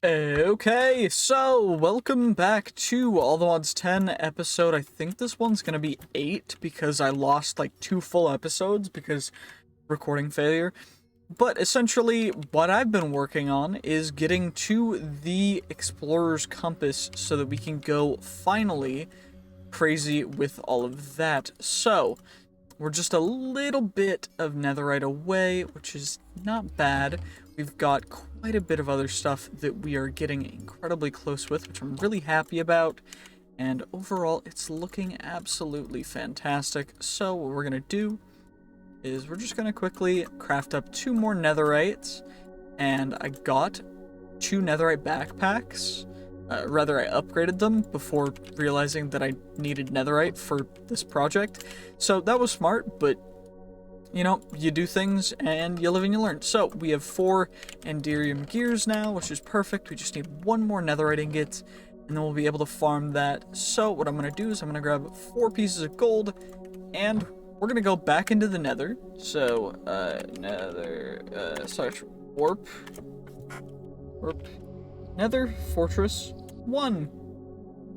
Okay, so welcome back to All the Mods 10 episode. I think this one's gonna be 8 because I lost like 2 full episodes because recording failure. But essentially, what I've been working on is getting to the Explorer's Compass so that we can go finally crazy with all of that. So, we're just a little bit of netherite away, which is not bad. We've got quite a bit of other stuff that we are getting incredibly close with, which I'm really happy about. And overall, it's looking absolutely fantastic. So what we're going to do is we're just going to quickly craft up 2 more netherites. And I got 2 netherite backpacks. Rather, I upgraded them before realizing that I needed netherite for this project. So that was smart, but you know, you do things and you live and you learn. So we have 4 Enderium gears now, which is perfect. We just need 1 more netherite ingot, and then we'll be able to farm that. So what I'm going to do is I'm going to grab 4 pieces of gold, and we're going to go back into the nether. So, search warp, nether fortress 1.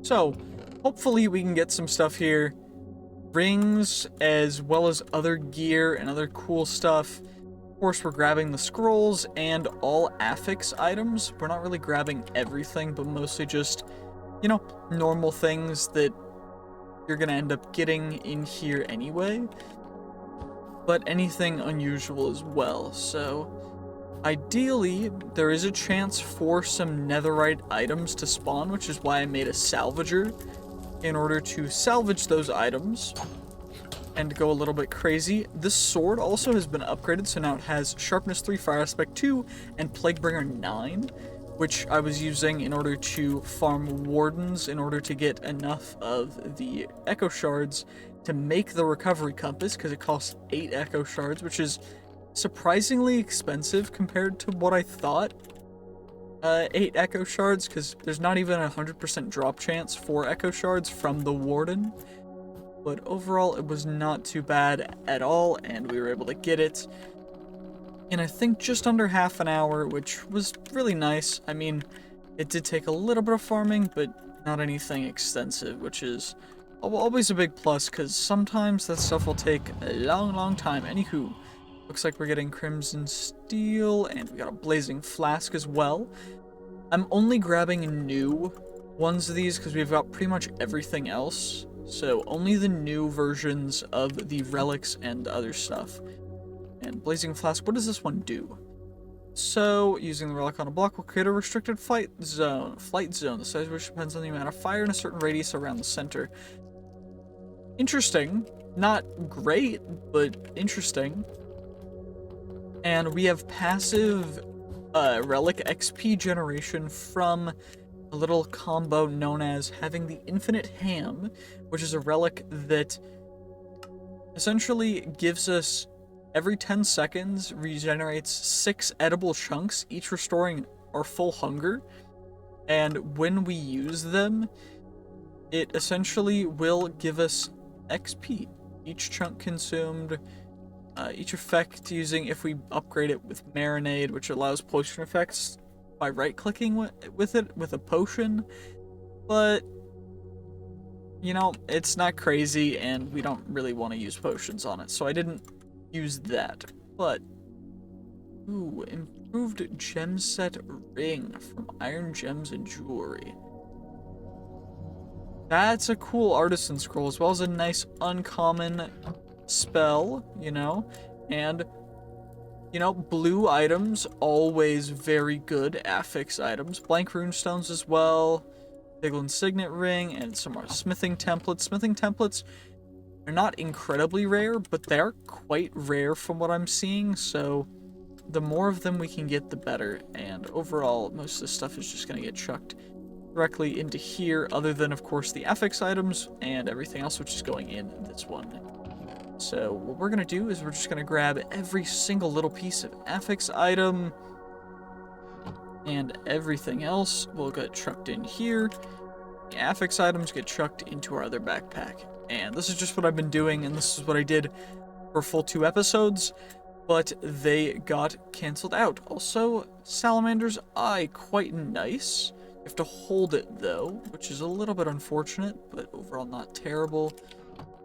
So, hopefully we can get some stuff here. Rings, as well as other gear and other cool stuff. Of course, we're grabbing the scrolls and all affix items. We're not really grabbing everything, but mostly just, you know, normal things that you're gonna end up getting in here anyway. But anything unusual as well. So, ideally, there is a chance for some netherite items to spawn, which is why I made a salvager, in order to salvage those items and go a little bit crazy. This sword also has been upgraded, so now it has Sharpness 3, Fire Aspect 2, and Plaguebringer 9, which I was using in order to farm wardens in order to get enough of the Echo Shards to make the Recovery Compass, because it costs 8 Echo Shards, which is surprisingly expensive compared to what I thought. 8 Echo Shards, because there's not even a 100% drop chance for Echo Shards from the Warden. But overall, it was not too bad at all, and we were able to get it in, I think, just under half an hour, which was really nice. I mean, it did take a little bit of farming, but not anything extensive, which is always a big plus, because sometimes that stuff will take a long time. Anywho, looks like we're getting Crimson Steel, and we got a Blazing Flask as well. I'm only grabbing new ones of these because we've got pretty much everything else. So only the new versions of the relics and other stuff. And Blazing Flask, what does this one do? So, using the relic on a block will create a restricted flight zone. The size of which depends on the amount of fire in a certain radius around the center. Interesting. Not great, but interesting. And we have passive relic XP generation from a little combo known as having the Infinite Ham, which is a relic that essentially gives us every 10 seconds regenerates 6 edible chunks, each restoring our full hunger. And when we use them, it essentially will give us XP. Each chunk consumed, each effect using, if we upgrade it with Marinade, which allows potion effects by right-clicking with it with a potion. But, you know, it's not crazy, and we don't really want to use potions on it, so I didn't use that. But, ooh, improved gem set ring from Iron Gems and Jewelry. That's a cool artisan scroll, as well as a nice uncommon spell, you know, and, you know, blue items, always very good affix items. Blank runestones as well, Piglin Signet Ring, and some more smithing templates. Smithing templates are not incredibly rare, but they are quite rare from what I'm seeing, so the more of them we can get, the better. And overall, most of this stuff is just going to get chucked directly into here, other than, of course, the affix items and everything else, which is going in this one. So what we're going to do is we're just going to grab every single little piece of affix item, and everything else will get chucked in here. The affix items get chucked into our other backpack. And this is just what I've been doing, and this is what I did for full 2 episodes. but they got canceled out. Also, Salamander's Eye, quite nice. You have to hold it though, which is a little bit unfortunate, but overall not terrible.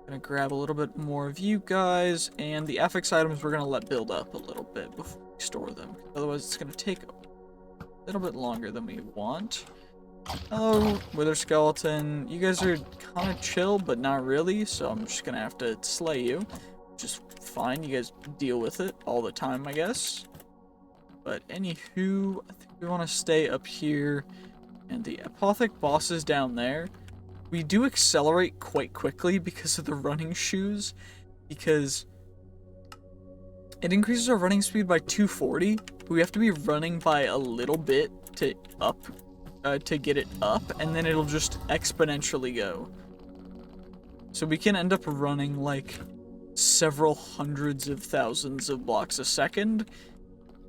Gonna grab a little bit more of you guys, and the affix items we're gonna let build up a little bit before we store them. Otherwise, it's gonna take a little bit longer than we want. Oh, Wither Skeleton, you guys are kind of chill, but not really, so I'm just gonna have to slay you. Just fine, you guys deal with it all the time, I guess. But anywho, I think we want to stay up here, and the Apothec boss is down there. We do accelerate quite quickly because of the running shoes, because it increases our running speed by 240, but we have to be running by a little bit to get it up, and then it'll just exponentially go. So we can end up running like several hundreds of thousands of blocks a second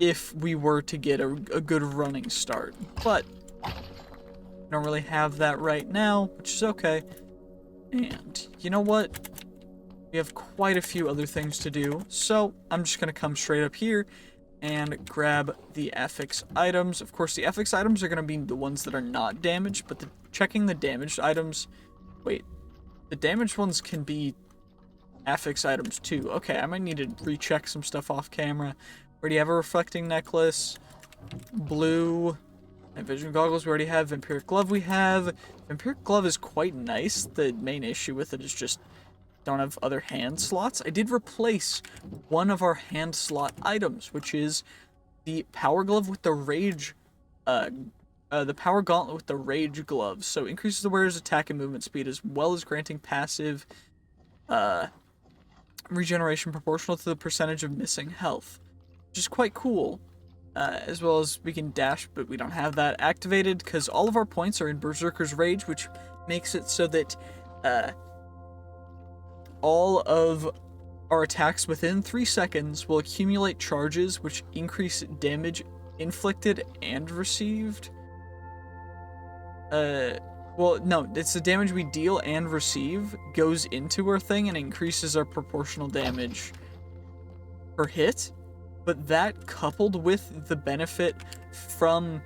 if we were to get a good running start. But we don't really have that right now, which is okay. And you know what? We have quite a few other things to do, so I'm just going to come straight up here and grab the affix items. Of course, the affix items are going to be the ones that are not damaged, but checking the damaged items... Wait, the damaged ones can be affix items too. Okay, I might need to recheck some stuff off camera. Already have a reflecting necklace, blue, and vision goggles we already have. Vampiric glove we have. Vampiric glove is quite nice. The main issue with it is just don't have other hand slots. I did replace one of our hand slot items, which is the power glove with the rage, the power gauntlet with the rage glove. So increases the wearer's attack and movement speed, as well as granting passive, regeneration proportional to the percentage of missing health, which is quite cool. As well as we can dash, but we don't have that activated because all of our points are in Berserker's Rage, which makes it so that all of our attacks within 3 seconds will accumulate charges which increase damage inflicted and received. Well, no, it's the damage we deal and receive goes into our thing and increases our proportional damage per hit. But that, coupled with the benefit from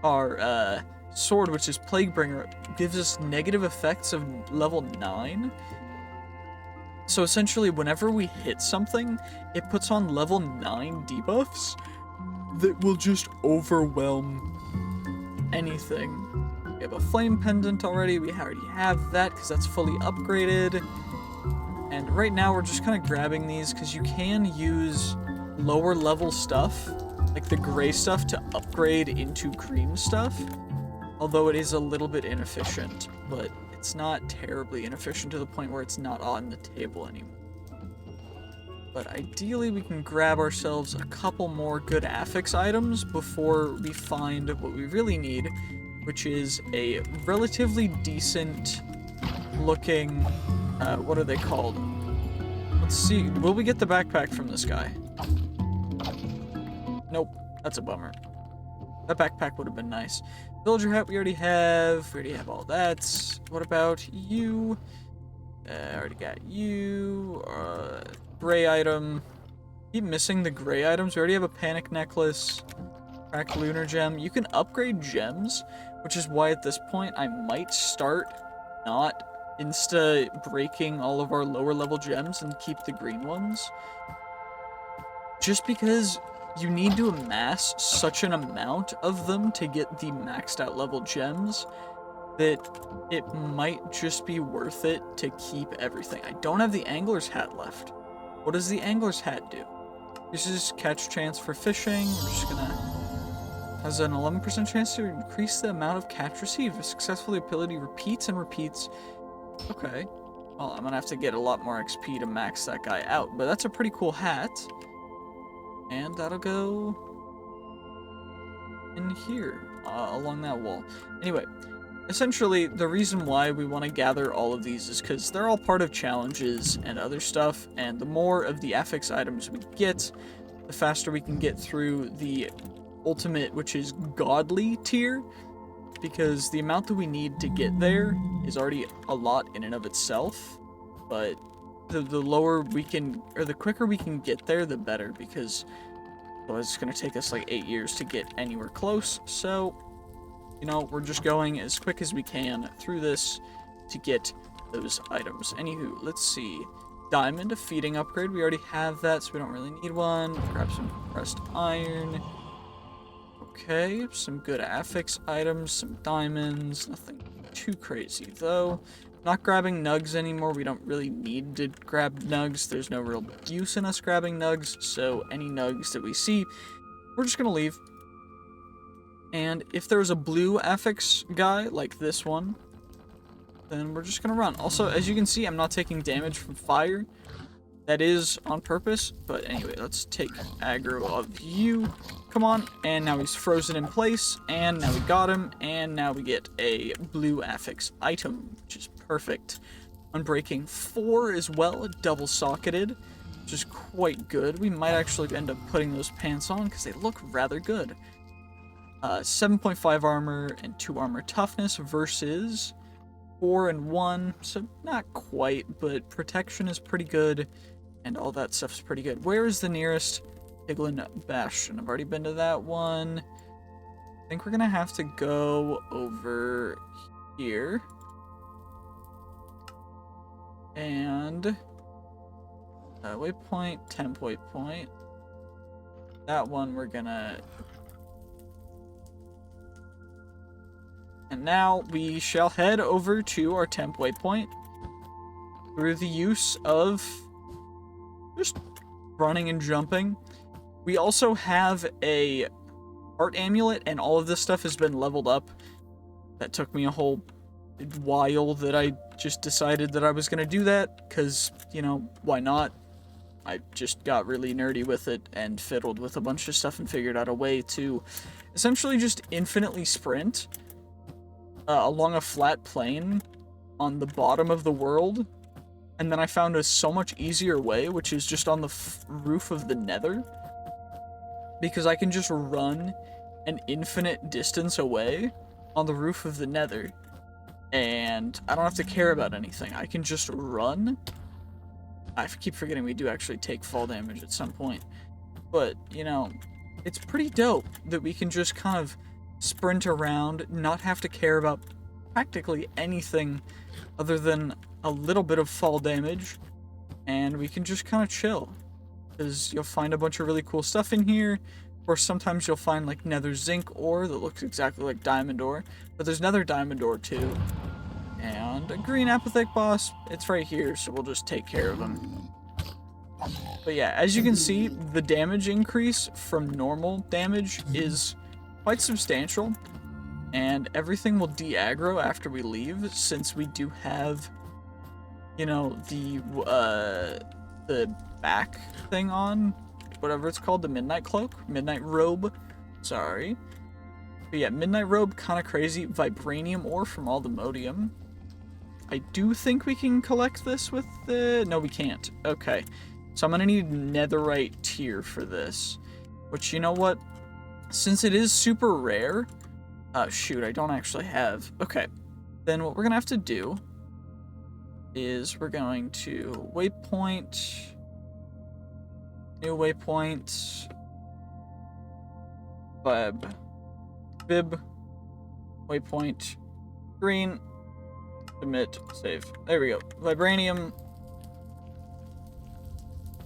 our sword, which is Plaguebringer, gives us negative effects of level 9. So essentially, whenever we hit something, it puts on level 9 debuffs that will just overwhelm anything. We have a flame pendant already. We already have that because that's fully upgraded. And right now, we're just kind of grabbing these because you can use lower level stuff, like the gray stuff, to upgrade into green stuff, although it is a little bit inefficient, but it's not terribly inefficient to the point where it's not on the table anymore. But ideally we can grab ourselves a couple more good affix items before we find what we really need, which is a relatively decent looking, what are they called? Let's see, will we get the backpack from this guy? Nope, that's a bummer. That backpack would have been nice. Villager hat we already have. We already have all that. What about you? I already got you. Gray item. Keep missing the gray items. We already have a panic necklace. Cracked lunar gem. You can upgrade gems, which is why at this point I might start not insta-breaking all of our lower level gems and keep the green ones. Just because you need to amass such an amount of them to get the maxed out level gems that it might just be worth it to keep everything. I don't have the angler's hat left. What does the angler's hat do? This is catch chance for fishing. We're just gonna... Has an 11% chance to increase the amount of catch received. A successful ability repeats and repeats. Okay. Well, I'm gonna have to get a lot more XP to max that guy out, but that's a pretty cool hat. And that'll go in here, along that wall. Anyway, essentially, the reason why we want to gather all of these is because they're all part of challenges and other stuff, and the more of the affix items we get, the faster we can get through the ultimate, which is godly tier, because the amount that we need to get there is already a lot in and of itself, but the lower we can, or the quicker we can get there, the better, because well, it's going to take us like 8 years to get anywhere close. So, you know, we're just going as quick as we can through this to get those items. Anywho, let's see. Diamond feeding upgrade. We already have that, so we don't really need one. Grab some compressed iron. Okay, some good affix items, some diamonds. Nothing too crazy, though. Not grabbing nugs anymore. We don't really need to grab nugs. There's no real use in us grabbing nugs, so any nugs that we see, we're just going to leave. And if there's a blue affix guy, like this one, then we're just going to run. Also, as you can see, I'm not taking damage from fire. That is on purpose, but anyway, let's take aggro of you. Come on, and now he's frozen in place, and now we got him, and now we get a blue affix item, which is perfect. Unbreaking 4 as well, double socketed, which is quite good. We might actually end up putting those pants on, because they look rather good. 7.5 armor and 2 armor toughness versus 4 and 1, so not quite, but protection is pretty good. And all that stuff's pretty good. Where is the nearest Piglin Bastion? I've already been to that one. I think we're gonna have to go over here. And waypoint, 10 waypoint. That one we're gonna... And now we shall head over to our 10th waypoint through the use of just running and jumping. We also have a heart amulet, and all of this stuff has been leveled up. That took me a whole while that I just decided that I was going to do that, because, you know, why not? I just got really nerdy with it and fiddled with a bunch of stuff and figured out a way to essentially just infinitely sprint along a flat plane on the bottom of the world. And then I found a so much easier way, which is just on the roof of the Nether. Because I can just run an infinite distance away on the roof of the Nether. And I don't have to care about anything. I can just run. I keep forgetting we do actually take fall damage at some point. But, you know, it's pretty dope that we can just kind of sprint around, not have to care about practically anything other than a little bit of fall damage, and we can just kind of chill, because you'll find a bunch of really cool stuff in here. Or sometimes you'll find like nether zinc ore that looks exactly like diamond ore, but there's nether diamond ore too. And a green apathetic boss, it's right here, so we'll just take care of him. But yeah, as you can see, the damage increase from normal damage is quite substantial, and everything will de-aggro after we leave, since we do have, you know, the back thing on, whatever it's called, the midnight cloak, midnight robe, sorry. But yeah, midnight robe, kind of crazy. Vibranium ore from all the modium. I do think we can collect this with the... No, we can't. Okay. So I'm going to need netherite tier for this. Which, you know what? Since it is super rare... shoot, I don't actually have... Okay. Then what we're going to have to do is we're going to waypoint... New waypoint... Bib... Waypoint... Green... Submit, save. There we go. Vibranium.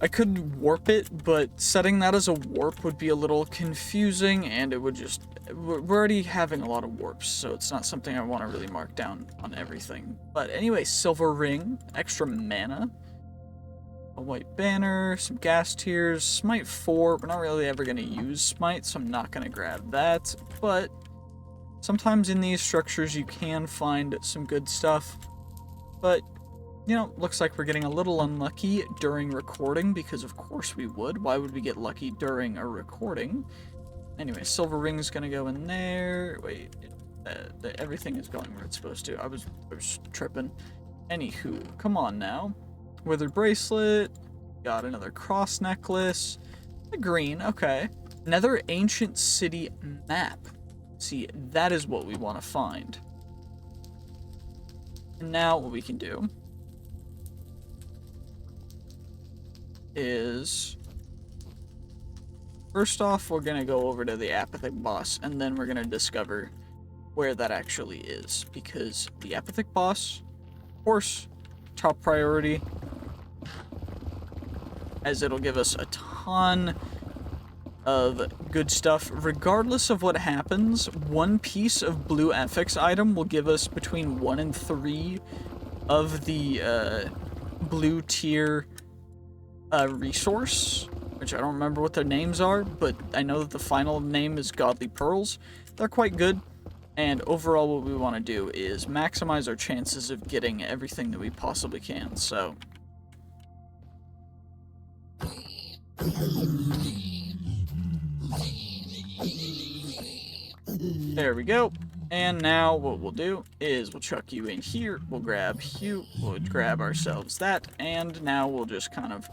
I could warp it, but setting that as a warp would be a little confusing, and it would just... We're already having a lot of warps, so it's not something I want to really mark down on everything. But anyway, silver ring, extra mana, a white banner, some gas tiers, smite 4. We're not really ever going to use smite, so I'm not going to grab that, but... Sometimes in these structures you can find some good stuff, but, you know, looks like we're getting a little unlucky during recording, because of course we would. Why would we get lucky during a recording? Anyway, silver ring's gonna go in there. Wait, everything is going where it's supposed to. I was tripping. Anywho, come on now. Withered bracelet, got another cross necklace, a green, okay. Another ancient city map. See, that is what we want to find. And now what we can do is... First off, we're gonna go over to the Apathic boss, and then we're gonna discover where that actually is. Because the Apathic boss, of course, top priority, as it'll give us a ton of good stuff. Regardless of what happens, one piece of blue FX item will give us between 1 and 3 of the blue tier resource, which I don't remember what their names are, but I know that the final name is Godly Pearls. They're quite good, and overall what we want to do is maximize our chances of getting everything that we possibly can, so... There we go. And now what we'll do is we'll chuck you in here, we'll grab you, we'll grab ourselves that, and now we'll just kind of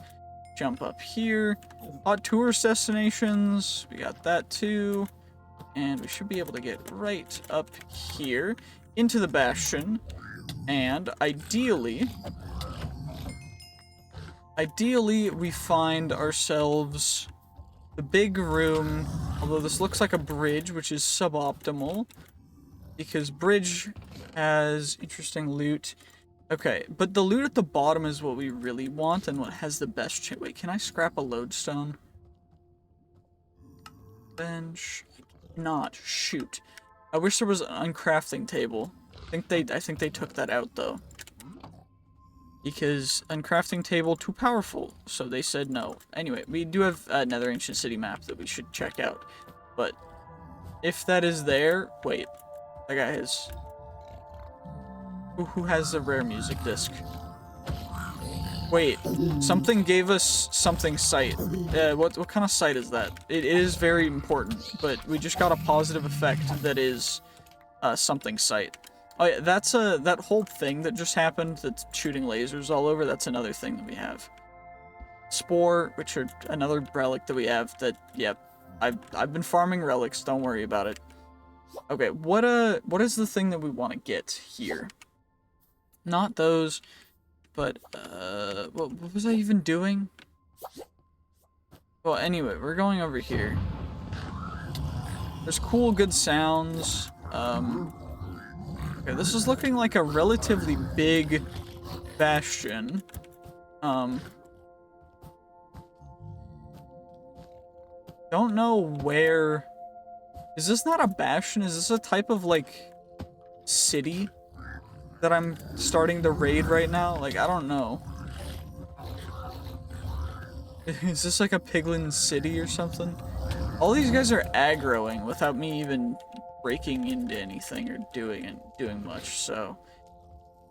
jump up here. Hot tourist destinations, we got that too. And we should be able to get right up here into the Bastion. And ideally we find ourselves the big room, although this looks like a bridge, which is suboptimal, because bridge has interesting loot. Okay, but the loot at the bottom is what we really want and what has the best chance. Wait, can I scrap a lodestone? Bench. Not. Shoot. I wish there was an uncrafting table. I think they took that out though. Because uncrafting table too powerful, so they said no. Anyway, we do have another ancient city map that we should check out. But if that is there, wait, that guy has... Who has a rare music disc? Wait, something gave us something sight. What kind of sight is that? It is very important, but we just got a positive effect that is something sight. Oh yeah, that's that whole thing that just happened that's shooting lasers all over, that's another thing that we have. Spore, which are another relic that we have that, yep, I've been farming relics, don't worry about it. Okay, what is the thing that we want to get here? Not those, but, what was I even doing? Well, anyway, we're going over here. There's cool, good sounds, okay, this is looking like a relatively big bastion. Don't know where... Is this not a bastion? Is this a type of, like, city that I'm starting to raid right now? Like, I don't know. Is this like a piglin city or something? All these guys are aggroing without me even breaking into anything or doing much, so...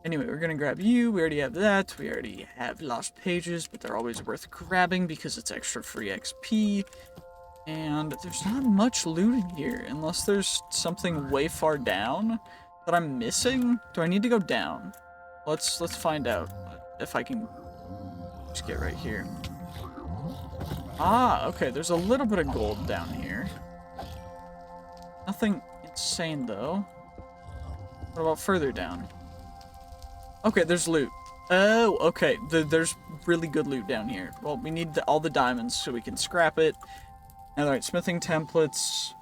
Anyway, we're gonna grab you, we already have that, we already have lost pages, but they're always worth grabbing because it's extra free XP. And there's not much loot in here, unless there's something way far down that I'm missing. Do I need to go down? Let's find out if I can just get right here. Ah, okay, there's a little bit of gold down here. Nothing insane, though. What about further down? Okay, there's loot. Oh, okay, there's really good loot down here. Well, we need all the diamonds so we can scrap it. Alright, smithing templates,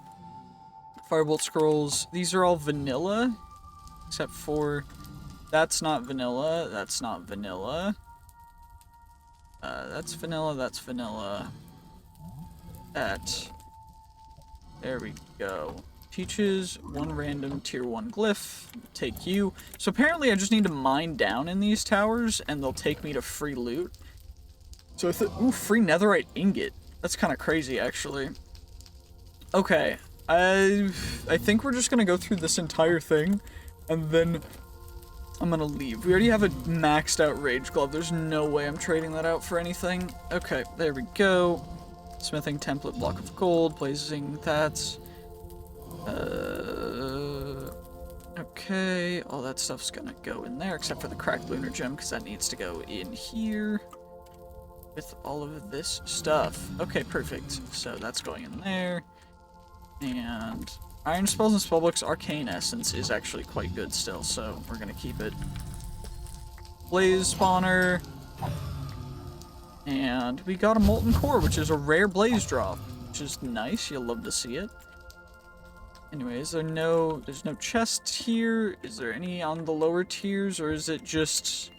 firebolt scrolls. These are all vanilla, except for... That's not vanilla, that's not vanilla. That's vanilla, that's vanilla. That. There we go. Teaches one random tier 1 glyph. Take you. So apparently I just need to mine down in these towers and they'll take me to free loot. So I thought, ooh, free netherite ingot. That's kind of crazy, actually. Okay. I think we're just gonna go through this entire thing and then I'm gonna leave. We already have a maxed out rage glove. There's no way I'm trading that out for anything. Okay, there we go. Smithing template, block of gold, blazing that. Okay, all that stuff's gonna go in there, except for the cracked lunar gem, because that needs to go in here with all of this stuff. Okay, perfect. So that's going in there. And Iron Spells and Spellbooks Arcane Essence is actually quite good still, so we're gonna keep it. Blaze Spawner. And we got a molten core, which is a rare blaze drop, which is nice. You'll love to see it. Anyway, there's no chests here? Is there any on the lower tiers, or is it just,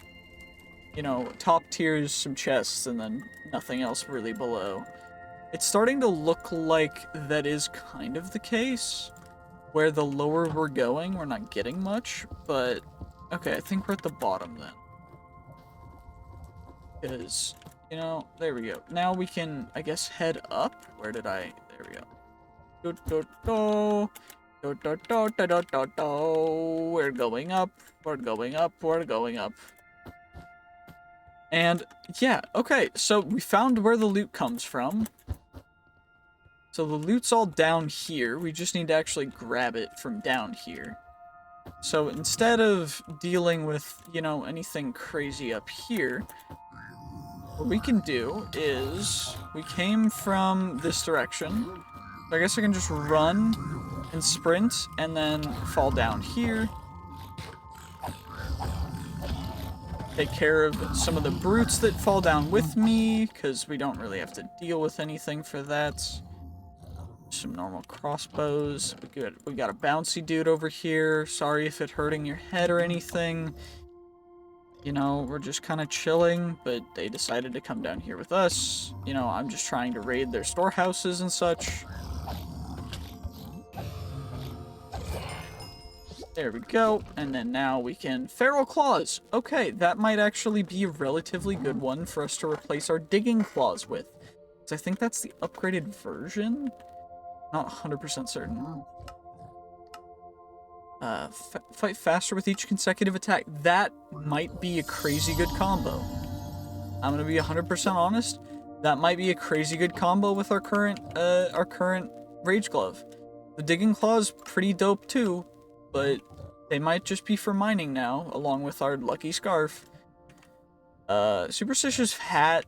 you know, top tiers, some chests, and then nothing else really below? It's starting to look like that is kind of the case, where the lower we're going, we're not getting much, but okay, I think we're at the bottom then. Because, you know, there we go. Now we can, I guess, head up. Where did I? There we go. Do, do, do. Do, do, do, do, do, do, do. We're going up. We're going up. We're going up. And, yeah, okay. So we found where the loot comes from. So the loot's all down here. We just need to actually grab it from down here. So instead of dealing with, you know, anything crazy up here, what we can do is, we came from this direction, so I guess I can just run and sprint, and then fall down here. Take care of some of the brutes that fall down with me, because we don't really have to deal with anything for that. Some normal crossbows. We got a bouncy dude over here. Sorry if it's hurting your head or anything. You know, we're just kind of chilling, but they decided to come down here with us. You know, I'm just trying to raid their storehouses and such. There we go. And then now we can... Feral Claws! Okay, that might actually be a relatively good one for us to replace our Digging Claws with. So I think that's the upgraded version? Not 100% certain. Fight faster with each consecutive attack. That might be a crazy good combo. I'm gonna be 100% honest. That might be a crazy good combo with our current Rage Glove. The Digging Claw's pretty dope too, but they might just be for mining now, along with our Lucky Scarf. Superstitious Hat,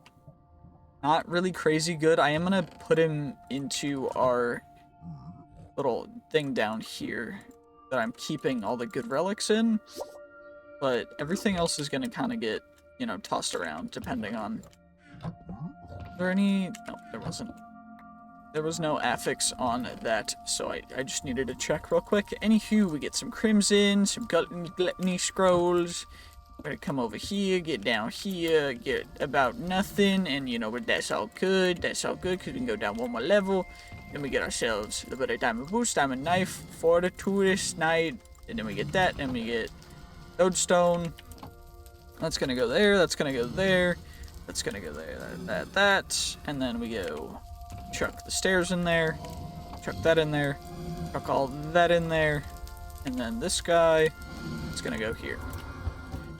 not really crazy good. I am gonna put him into our little thing down here that I'm keeping all the good relics in, but everything else is gonna kind of get, you know, tossed around depending on... Is there any... No, there wasn't. There was no affix on that, so I just needed to check real quick. Anywho, we get some Crimson, some Gluttony Scrolls. We're gonna come over here, get down here, get about nothing, and you know what, that's all good, because we can go down one more level. Then we get ourselves a little bit of Diamond Boost, Diamond Knife, Fortitude Knight, and then we get that, and we get Lodestone. That's gonna go there, that's gonna go there, that's gonna go there, that, and then we go chuck the stairs in there, chuck that in there, chuck all that in there, and then this guy is gonna go here.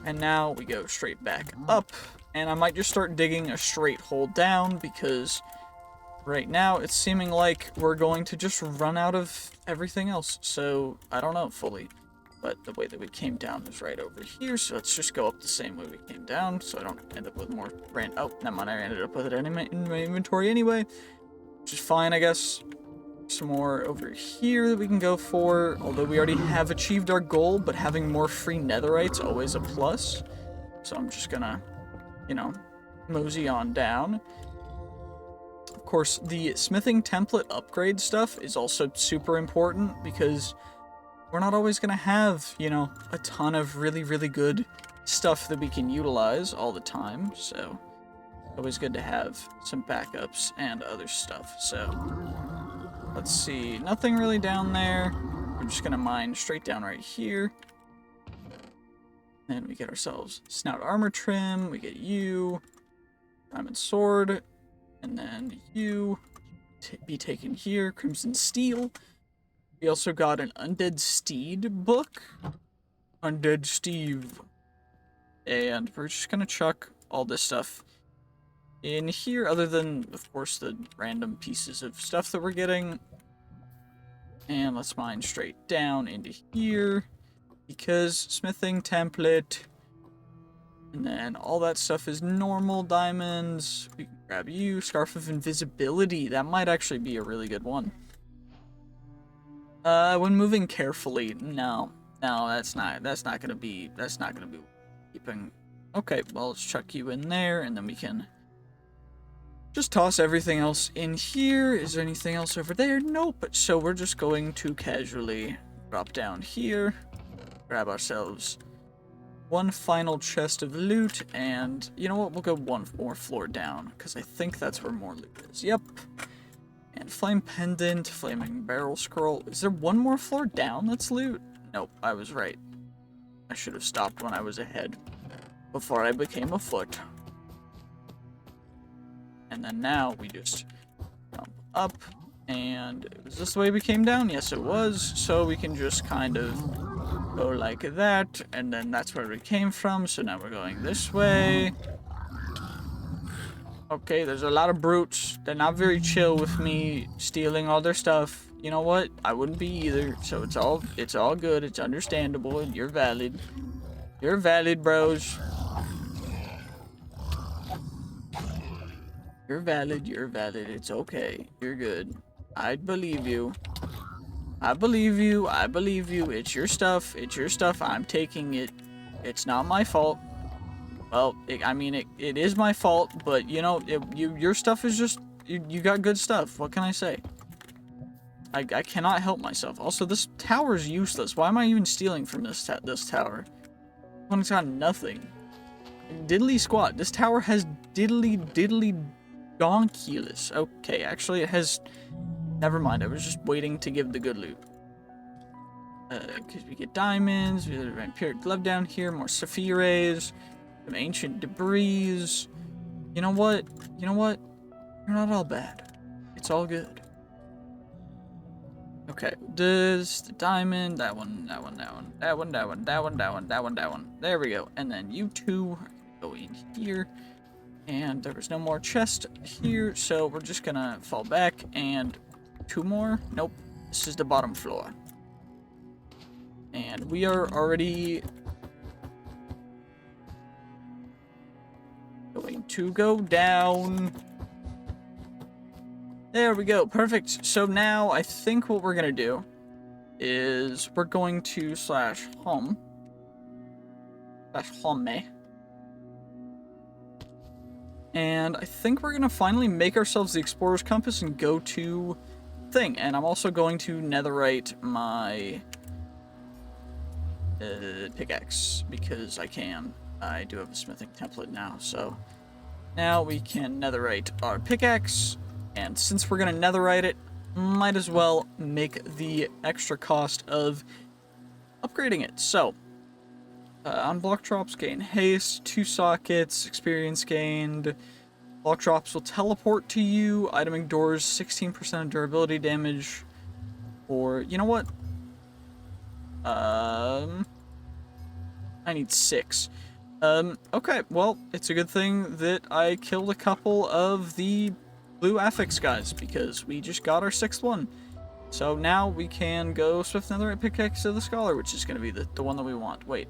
And now we go straight back up, and I might just start digging a straight hole down, because right now it's seeming like we're going to just run out of everything else. So I don't know fully, but the way that we came down is right over here, so let's just go up the same way we came down, so I don't end up with more oh, never mind, I ended up with it in my inventory anyway, which is fine, I guess. Some more over here that we can go for, although we already have achieved our goal, but having more free netherite's always a plus. So I'm just gonna, you know, mosey on down. Of course, the smithing template upgrade stuff is also super important, because we're not always gonna have, you know, a ton of really, really good stuff that we can utilize all the time, so always good to have some backups and other stuff. So let's see, nothing really down there. We're just gonna mine straight down right here. Then we get ourselves Snout Armor Trim, we get you, Diamond Sword, and then you be taken here, Crimson Steel. We also got an Undead Steed book, Undead Steve. And we're just gonna chuck all this stuff in here, other than, of course, the random pieces of stuff that we're getting. And let's mine straight down into here, because smithing template, and then all that stuff is normal diamonds. We can grab you, Scarf of Invisibility. That might actually be a really good one. When moving carefully, no, that's not gonna be keeping. Okay, well, let's chuck you in there, and then we can just toss everything else in here. Is there anything else over there? Nope. So we're just going to casually drop down here, grab ourselves one final chest of loot, and you know what? We'll go one more floor down, because I think that's where more loot is. Yep. And flame pendant, flaming barrel scroll. Is there one more floor down that's loot? Nope, I was right. I should have stopped when I was ahead, before I became a foot. And then now we just jump up, and is this the way we came down? Yes, it was. So we can just kind of go like that, and then that's where we came from. So now we're going this way. Okay, there's a lot of brutes. They're not very chill with me stealing all their stuff. You know what? I wouldn't be either. So it's all good. It's understandable. You're valid. You're valid, bros. You're valid. You're valid. It's okay. You're good. I believe you. I believe you. I believe you. It's your stuff. It's your stuff. I'm taking it. It's not my fault. Well, it is my fault, but you know, your stuff is just, you got good stuff. What can I say? I cannot help myself. Also, this tower is useless. Why am I even stealing from this tower? When it's got nothing. Diddly squat. This tower has diddly donkulous. Okay, actually it has, never mind. I was just waiting to give the good loot. Because we get diamonds, we have a vampiric glove down here, more sapphires. Some ancient debris. You know what? You know what? You're not all bad. It's all good. Okay, this, the diamond, that one. There we go. And then you two go in here. And there was no more chest here, so we're just gonna fall back and two more. Nope. This is the bottom floor. And we are already going to go down. There we go. Perfect. So now I think what we're going to do is we're going to /home. And I think we're going to finally make ourselves the Explorer's Compass and go to thing. And I'm also going to netherite my pickaxe because I can. I do have a smithing template now, so now we can netherite our pickaxe, and since we're gonna netherite it, might as well make the extra cost of upgrading it. So, on block drops, gain haste, 2 sockets, experience gained. Block drops will teleport to you. Iteming doors, 16% of durability damage. Or, you know what? I need 6. Okay, well, it's a good thing that I killed a couple of the blue affix guys, because we just got our 6th one. So now we can go Swift Netherite Pickaxe to the Scholar, which is going to be the one that we want. Wait,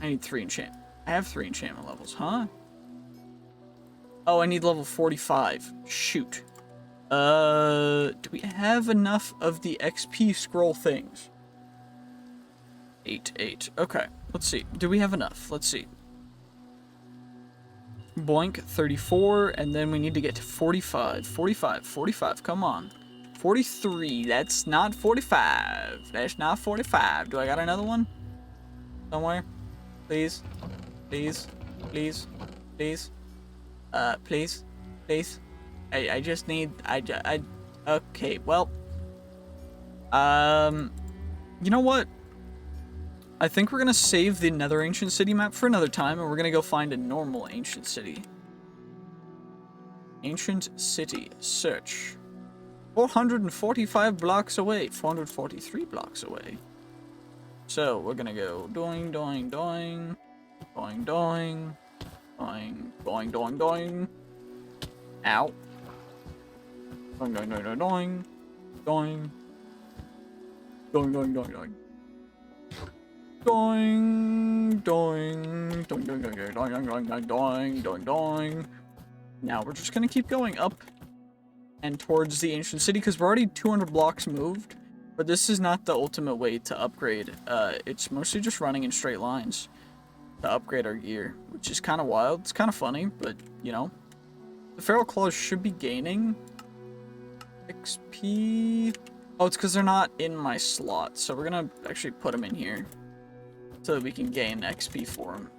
I need 3 enchantment. I have 3 enchantment levels, huh? Oh, I need level 45. Shoot. Do we have enough of the XP scroll things? 8. Okay, let's see. Do we have enough? Let's see. Boink, 34, and then we need to get to 45. 45, come on. 43, that's not 45. That's not 45. Do I got another one? Somewhere? Please? Please? Please? Please? Please? Please? I just need, okay, well. You know what? I think we're gonna save the Nether Ancient City map for another time, and we're gonna go find a normal Ancient City. Ancient City, search. 445 blocks away, 443 blocks away. So, we're gonna go doing, doing, doing, doing, doing, doing, doing, doing, doing. Ow. Doing, doing, doing, doing, doing, doing, doing, doing, doing, doing. Doing, doing, doing, doing, doing, doing, doing, doing, doing, doing, doing. Now we're just gonna keep going up and towards the Ancient City because we're already 200 blocks moved. But this is not the ultimate way to upgrade. It's mostly just running in straight lines to upgrade our gear, which is kind of wild. It's kind of funny, but you know, The Feral Claws should be gaining XP. Oh, it's because they're not in my slot. So we're going to actually put them in here so that we can gain XP for them.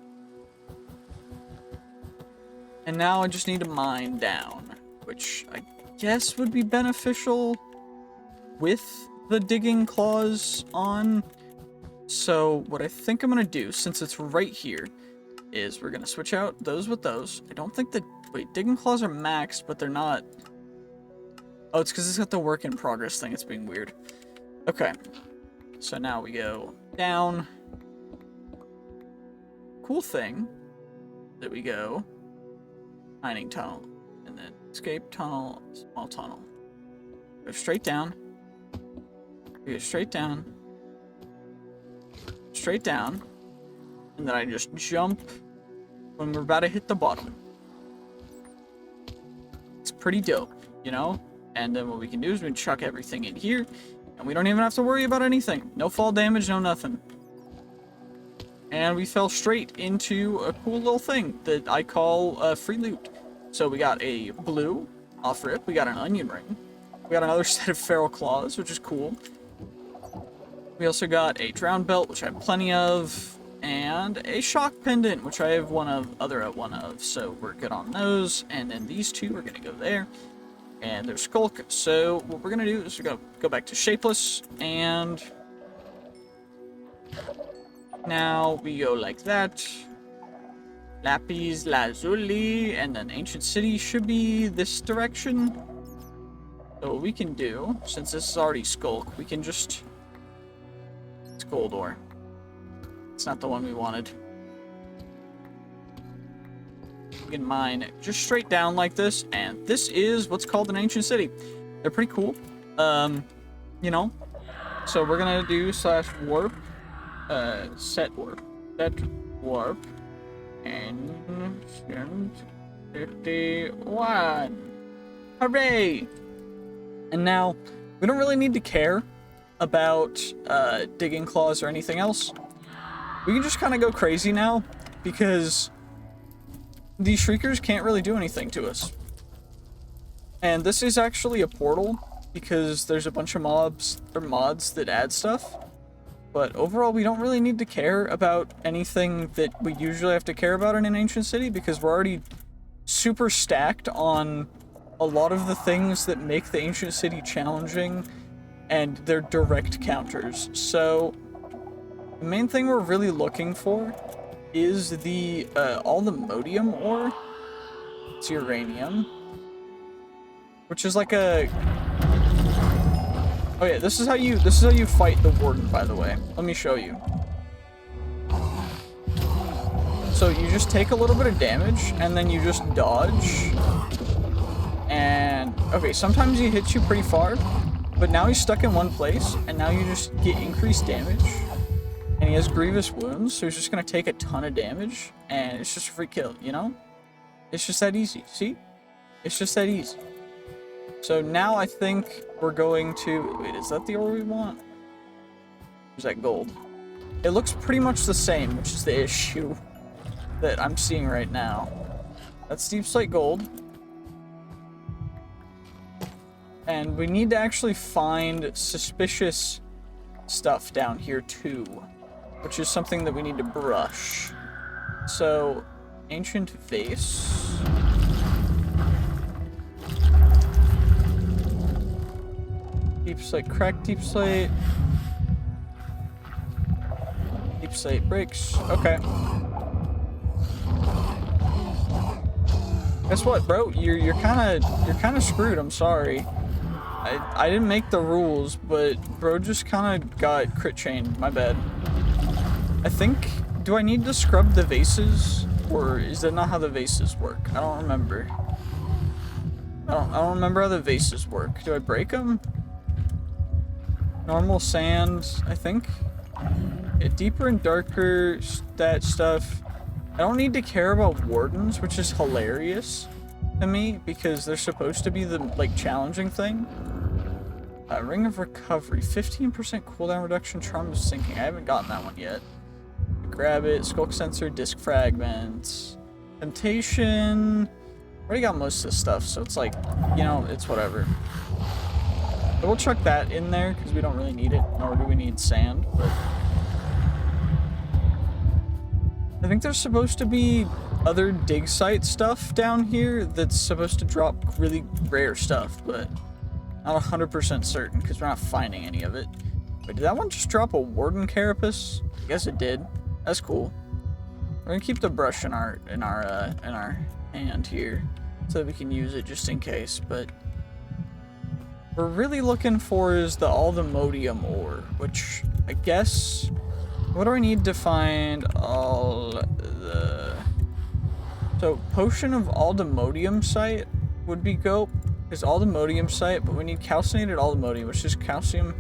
And now I just need to mine down, which I guess would be beneficial with the digging claws on. So what I think I'm going to do, since it's right here, is we're going to switch out those with those. I don't think that... Wait, digging claws are maxed, but they're not... Oh, it's because it's got the work in progress thing. It's being weird. Okay. So now we go down. Cool thing that we go mining tunnel, and then escape tunnel, small tunnel. Go straight down. We go straight down. Straight down. And then I just jump when we're about to hit the bottom. It's pretty dope, you know? And then what we can do is we can chuck everything in here, and we don't even have to worry about anything. No fall damage, no nothing. And we fell straight into a cool little thing that I call free loot. So we got a blue off rip, we got an onion ring, we got another set of feral claws, which is cool. We also got a drown belt, which I have plenty of, and a shock pendant, which I have one of, so we're good on those. And then these two are gonna go there. And there's Skulk. So what we're gonna do is we're gonna go back to Shapeless, and now we go like that. Lapis Lazuli, and then Ancient City should be this direction. So what we can do, since this is already Skulk, we can just... It's Goldor. It's not the one we wanted. We can mine just straight down like this, and this is what's called an Ancient City. They're pretty cool. You know. So we're gonna do /warp, set warp, and 51. Hooray! And now we don't really need to care about digging claws or anything else. We can just kind of go crazy now, because these shriekers can't really do anything to us. And this is actually a portal, because there's a bunch of mobs or mods that add stuff. But overall, we don't really need to care about anything that we usually have to care about in an Ancient City, because we're already super stacked on a lot of the things that make the Ancient City challenging, and they're direct counters. So the main thing we're really looking for is the all the Modium ore. It's uranium, which is like a... Oh yeah, this is how you fight the Warden, by the way. Let me show you. So you just take a little bit of damage, and then you just dodge. And okay, sometimes he hits you pretty far, but now he's stuck in one place, and now you just get increased damage. And he has grievous wounds, so he's just gonna take a ton of damage, and it's just a free kill, you know? It's just that easy, see? It's just that easy. So now I think we're going to... Wait, is that the ore we want? Or is that gold? It looks pretty much the same, which is the issue that I'm seeing right now. That's Deep Slate Gold. And we need to actually find suspicious stuff down here too, which is something that we need to brush. So, Ancient Vase. Deep Slate, cracked Deep Slate. Deep Slate breaks. Okay. Guess what, bro? You're kind of screwed. I'm sorry. I didn't make the rules, but bro just kind of got crit chained. My bad. I think... Do I need to scrub the vases? Or is that not how the vases work? I don't remember. I don't remember how the vases work. Do I break them? Normal sand, I think. Yeah, deeper and darker, that stuff. I don't need to care about wardens, which is hilarious to me, because they're supposed to be the, like, challenging thing. Ring of Recovery, 15% cooldown reduction, Charm of Sinking. I haven't gotten that one yet. Grab it. Skulk Sensor, Disc Fragments. Temptation. Already got most of this stuff, so it's like, you know, it's whatever. But we'll chuck that in there, because we don't really need it, nor do we need sand, but... I think there's supposed to be other dig site stuff down here that's supposed to drop really rare stuff, but not 100% certain, because we're not finding any of it. Wait, did that one just drop a Warden Carapace? I guess it did. That's cool. We're gonna keep the brush in our hand here, so that we can use it just in case, but... We're really looking for is the Aldemodium ore, which I guess... What do I need to find all the... So, Potion of Aldemodium site would be GOAT, because Aldemodium site, but we need calcinated Aldemodium, which is calcium,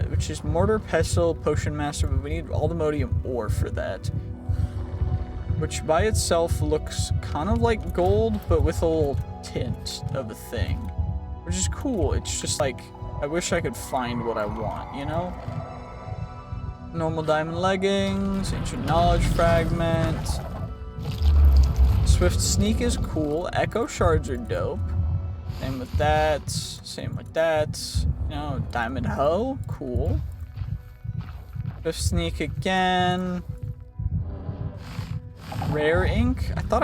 which is Mortar, Pestle, Potion Master, but we need Aldemodium ore for that. Which by itself looks kind of like gold, but with a little tint of a thing. Which is cool, it's just like, I wish I could find what I want, you know? Normal diamond leggings, ancient knowledge fragment. Swift sneak is cool, echo shards are dope. Same with that, same with that. You know, diamond hoe, cool. Swift sneak again. Rare ink, I thought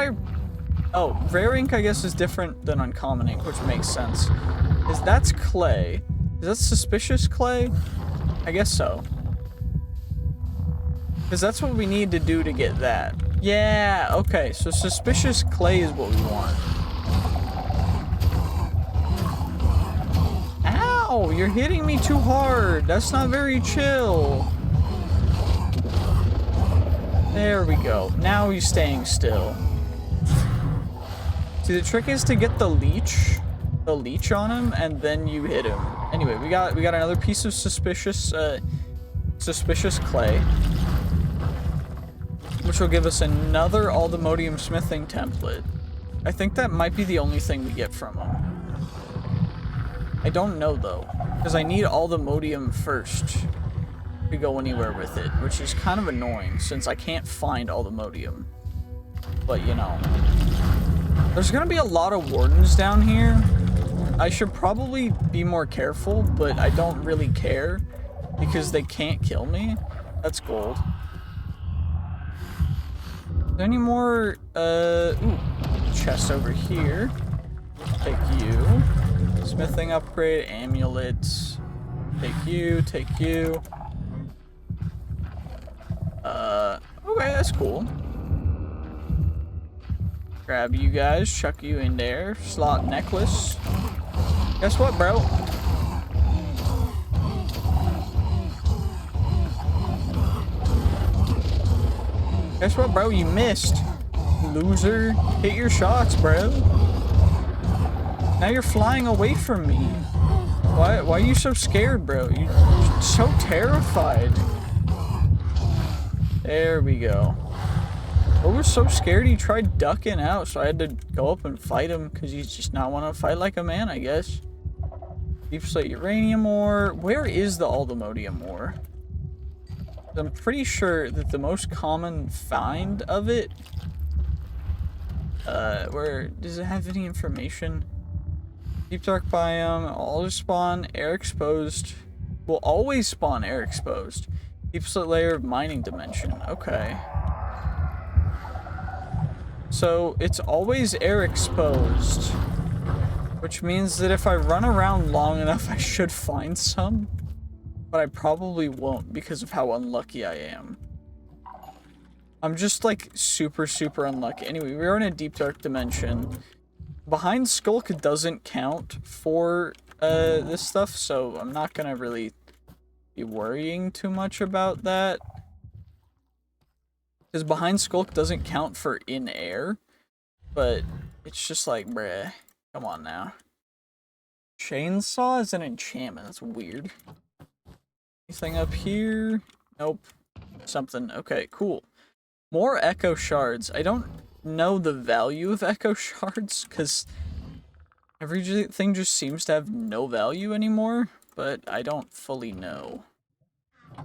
oh, rare ink I guess is different than uncommon ink, which makes sense. That's clay. Is that suspicious clay? I guess so. Because that's what we need to do to get that. Yeah, okay, so suspicious clay is what we want. Ow, you're hitting me too hard. That's not very chill. There we go. Now he's staying still. See, the trick is to get the leech on him, and then you hit him. Anyway, we got another piece of suspicious clay, which will give us another Aldemodium smithing template. I think that might be the only thing we get from him. I don't know though, because I need Aldemodium first to go anywhere with it, which is kind of annoying since I can't find Aldemodium. But you know, there's gonna be a lot of wardens down here. I should probably be more careful, but I don't really care because they can't kill me. That's gold. Is there any more, ooh, chest over here. Take you. Smithing upgrade, amulets. Take you, take you. Okay, that's cool. Grab you guys, chuck you in there. Slot necklace. Guess what, bro? Guess what, bro? You missed. Loser. Hit your shots, bro. Now you're flying away from me. Why are you so scared, bro? You're so terrified. There we go. I was so scared he tried ducking out, so I had to go up and fight him because he's just not want to fight like a man, I guess. Deep slate uranium ore. Where is the Aldemodium ore? I'm pretty sure that the most common find of it, where does it have any information? Deep dark biome, always spawn air exposed. Will always spawn air exposed. Deep slit layer of mining dimension. Okay. So it's always air exposed, which means that if I run around long enough, I should find some. But I probably won't because of how unlucky I am. I'm just like super unlucky. Anyway, we're in a deep dark dimension. Behind Skulk doesn't count for this stuff, so I'm not gonna really be worrying too much about that. Because Behind Skulk doesn't count for in air, but it's just like, bruh, come on now. Chainsaw is an enchantment, that's weird. Anything up here? Nope. Something. Okay, cool. More echo shards. I don't know the value of echo shards because everything just seems to have no value anymore, but I don't fully know.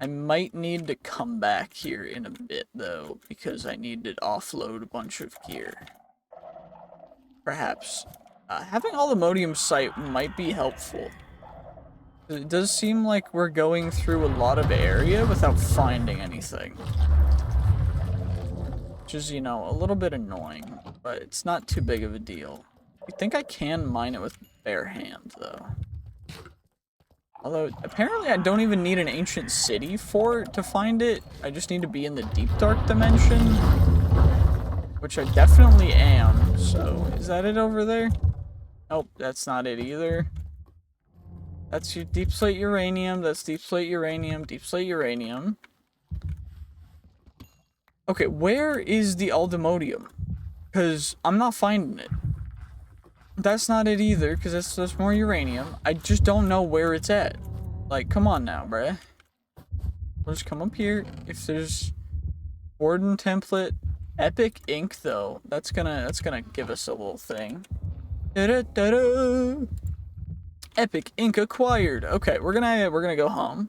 I might need to come back here in a bit though because I need to offload a bunch of gear. perhaps. Having Allomodium site might be helpful. It does seem like we're going through a lot of area without finding anything. Which is, you know, a little bit annoying, but it's not too big of a deal. I think I can mine it with bare hand, though. Although, apparently I don't even need an ancient city to find it. I just need to be in the deep dark dimension. Which I definitely am, so... Is that it over there? Nope, that's not it either. That's your deep slate uranium, that's deep slate uranium, deep slate uranium. Okay, where is the Allomodium? Because I'm not finding it. That's not it either, because that's more uranium. I just don't know where it's at. Like, come on now, bruh. We'll just come up here. If there's Warden template, epic ink though, that's gonna give us a little thing. Da-da-da-da. Epic ink acquired. Okay, we're gonna go home.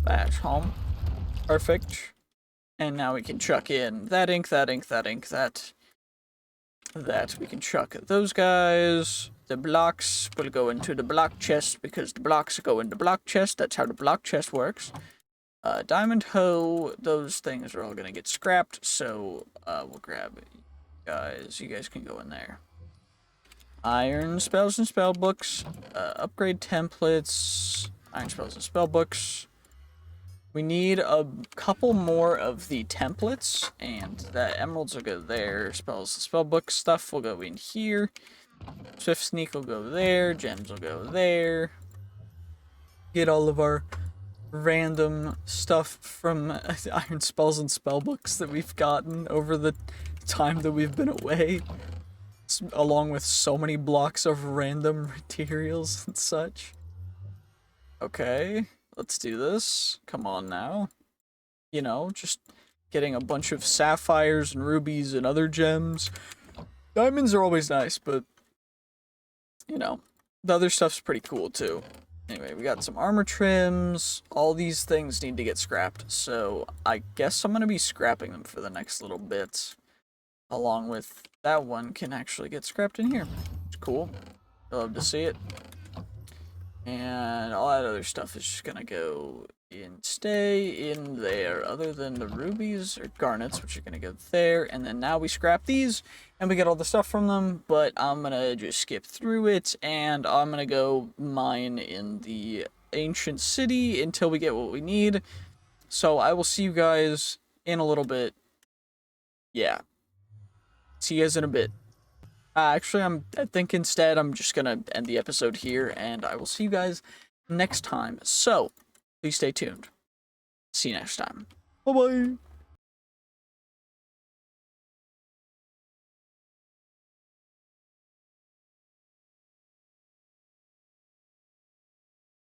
Bash home. Perfect. And now we can chuck in that ink, that ink, that ink, that we can chuck at those guys. The blocks will go into the block chest because the blocks go into block chest. That's how the block chest works. Diamond hoe, those things are all gonna get scrapped, so we'll grab it. You guys can go in there. Iron spells and spell books, upgrade templates, iron spells and spell books. We need a couple more of the templates, and the emeralds will go there. Spells and spellbook stuff will go in here. Swift sneak will go there. Gems will go there. Get all of our random stuff from iron spells and spellbooks that we've gotten over the time that we've been away, along with so many blocks of random materials and such. Okay. Let's do this. Come on now. You know, just getting a bunch of sapphires and rubies and other gems. Diamonds are always nice, but, you know, the other stuff's pretty cool too. Anyway, we got some armor trims. All these things need to get scrapped, so I guess I'm going to be scrapping them for the next little bit. Along with that one can actually get scrapped in here. It's cool. I love to see it. And all that other stuff is just gonna go and stay in there, other than the rubies or garnets, which are gonna go there. And then now we scrap these, and we get all the stuff from them, but I'm gonna just skip through it, and I'm gonna go mine in the ancient city until we get what we need. So I will see you guys in a little bit. Yeah. See you guys in a bit. Actually, I think instead I'm just gonna end the episode here, and I will see you guys next time. So, please stay tuned. See you next time. Bye-bye.